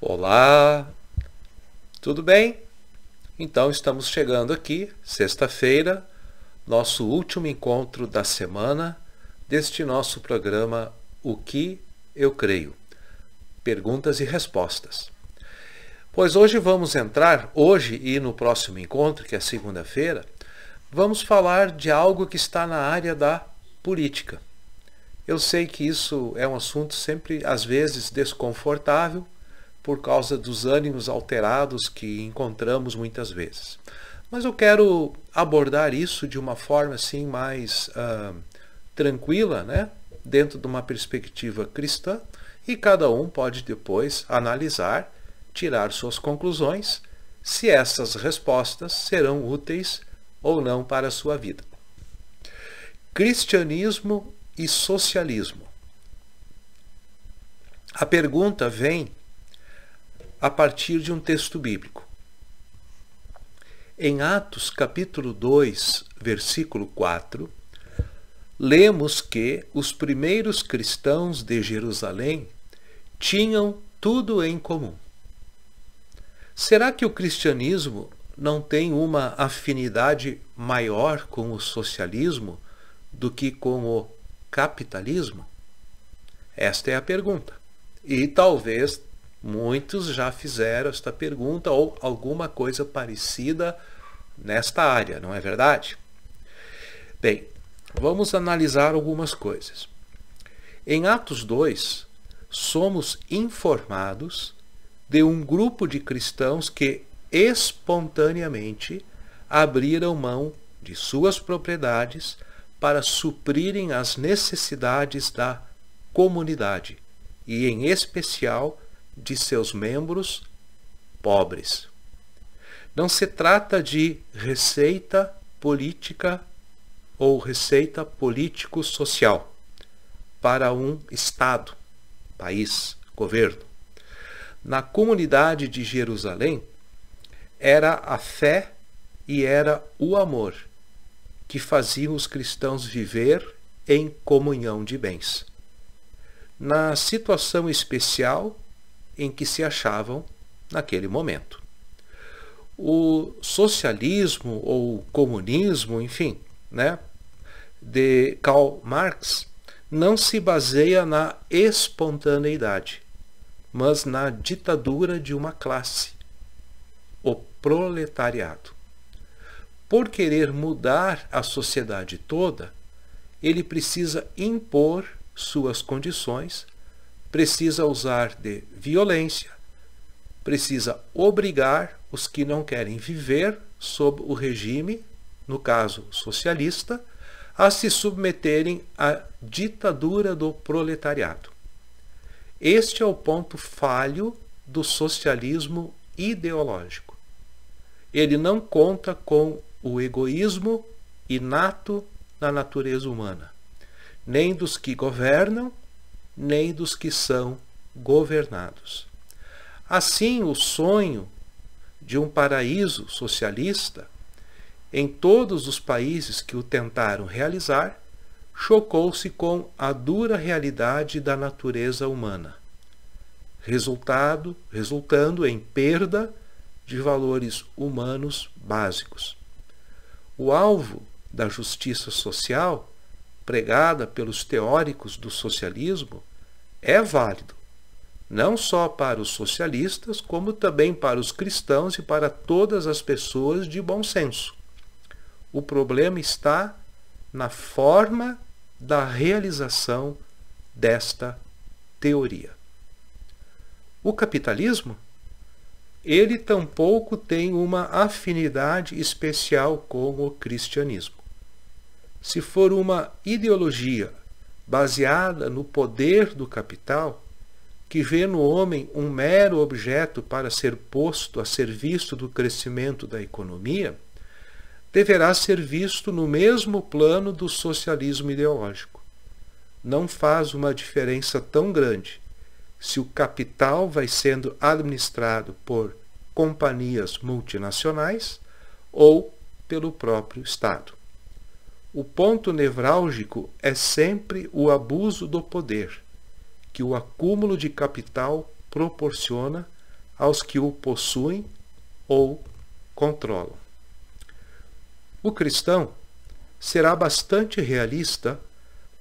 Olá, tudo bem? Então estamos chegando aqui, sexta-feira, nosso último encontro da semana deste nosso programa O que eu creio? Perguntas e respostas. Pois hoje vamos entrar, hoje e no próximo encontro, que é segunda-feira, vamos falar de algo que está na área da política. Eu sei que isso é um assunto sempre, às vezes, desconfortável, por causa dos ânimos alterados que encontramos muitas vezes. Mas eu quero abordar isso de uma forma assim mais tranquila, né? Dentro de uma perspectiva cristã, e cada um pode depois analisar, tirar suas conclusões, se essas respostas serão úteis ou não para a sua vida. Cristianismo e socialismo. A pergunta vem a partir de um texto bíblico. Em Atos capítulo 2, versículo 4, lemos que os primeiros cristãos de Jerusalém tinham tudo em comum. Será que o cristianismo não tem uma afinidade maior com o socialismo do que com o capitalismo? Esta é a pergunta. E talvez muitos já fizeram esta pergunta ou alguma coisa parecida nesta área, não é verdade? Bem, vamos analisar algumas coisas. Em Atos 2, somos informados de um grupo de cristãos que espontaneamente abriram mão de suas propriedades para suprirem as necessidades da comunidade e, em especial, de seus membros pobres. Não se trata de receita política ou receita político-social para um Estado, país, governo. Na comunidade de Jerusalém, era a fé e era o amor que faziam os cristãos viver em comunhão de bens. Na situação especial em que se achavam naquele momento. O socialismo ou comunismo, enfim, né, de Karl Marx, não se baseia na espontaneidade, mas na ditadura de uma classe, o proletariado. Por querer mudar a sociedade toda, ele precisa impor suas condições, precisa usar de violência, precisa obrigar os que não querem viver sob o regime, no caso socialista, a se submeterem à ditadura do proletariado. Este é o ponto falho do socialismo ideológico. Ele não conta com o egoísmo inato na natureza humana, nem dos que governam, nem dos que são governados. Assim, o sonho de um paraíso socialista, em todos os países que o tentaram realizar, chocou-se com a dura realidade da natureza humana, resultando em perda de valores humanos básicos. O alvo da justiça social, pregada pelos teóricos do socialismo, é válido, não só para os socialistas, como também para os cristãos e para todas as pessoas de bom senso. O problema está na forma da realização desta teoria. O capitalismo, ele tampouco tem uma afinidade especial com o cristianismo. Se for uma ideologia baseada no poder do capital, que vê no homem um mero objeto para ser posto a serviço do crescimento da economia, deverá ser visto no mesmo plano do socialismo ideológico. Não faz uma diferença tão grande se o capital vai sendo administrado por companhias multinacionais ou pelo próprio Estado. O ponto nevrálgico é sempre o abuso do poder, que o acúmulo de capital proporciona aos que o possuem ou controlam. O cristão será bastante realista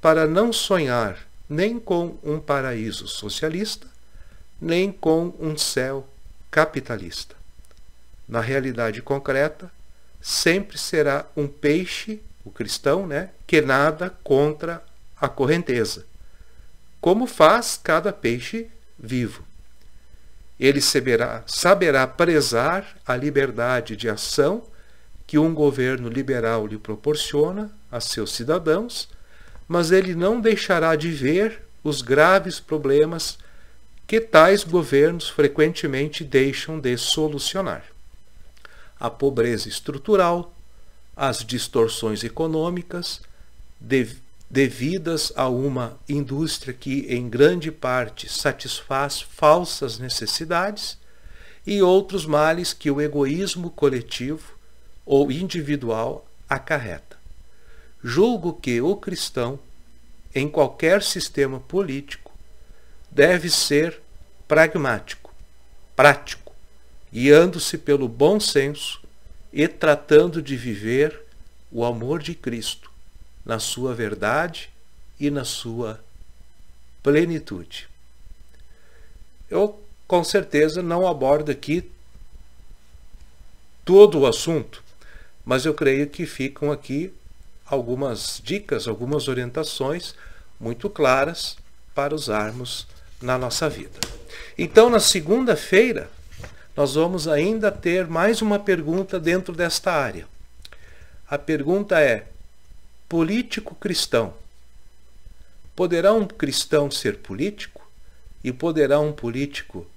para não sonhar nem com um paraíso socialista, nem com um céu capitalista. Na realidade concreta, sempre será um peixe, o cristão, que nada contra a correnteza, como faz cada peixe vivo. Ele saberá prezar a liberdade de ação que um governo liberal lhe proporciona a seus cidadãos, mas ele não deixará de ver os graves problemas que tais governos frequentemente deixam de solucionar. A pobreza estrutural, as distorções econômicas devidas a uma indústria que, em grande parte, satisfaz falsas necessidades, e outros males que o egoísmo coletivo ou individual acarreta. Julgo que o cristão, em qualquer sistema político, deve ser pragmático, prático, guiando-se pelo bom senso e tratando de viver o amor de Cristo na sua verdade e na sua plenitude. Eu, com certeza, não abordo aqui todo o assunto, mas eu creio que ficam aqui algumas dicas, algumas orientações muito claras para usarmos na nossa vida. Então, na segunda-feira, nós vamos ainda ter mais uma pergunta dentro desta área. A pergunta é: político cristão. Poderá um cristão ser político? E poderá um político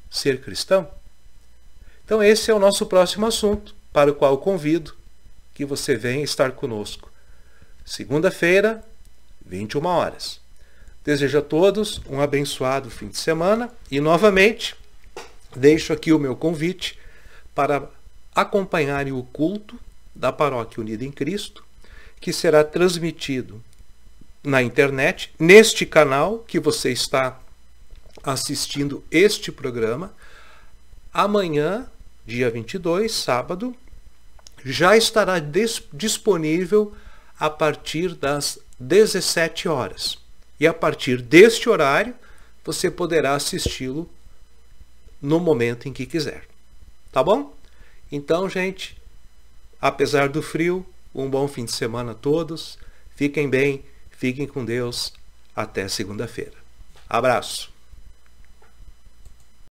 ser cristão? Então esse é o nosso próximo assunto, para o qual convido que você venha estar conosco. Segunda-feira, 21 horas. Desejo a todos um abençoado fim de semana e, novamente, deixo aqui o meu convite para acompanharem o culto da Paróquia Unida em Cristo, que será transmitido na internet, neste canal que você está assistindo este programa. Amanhã, dia 22, sábado, já estará disponível a partir das 17 horas. E a partir deste horário, você poderá assisti-lo no momento em que quiser. Tá bom? Então, gente, apesar do frio, um bom fim de semana a todos. Fiquem bem, fiquem com Deus. Até segunda-feira. Abraço.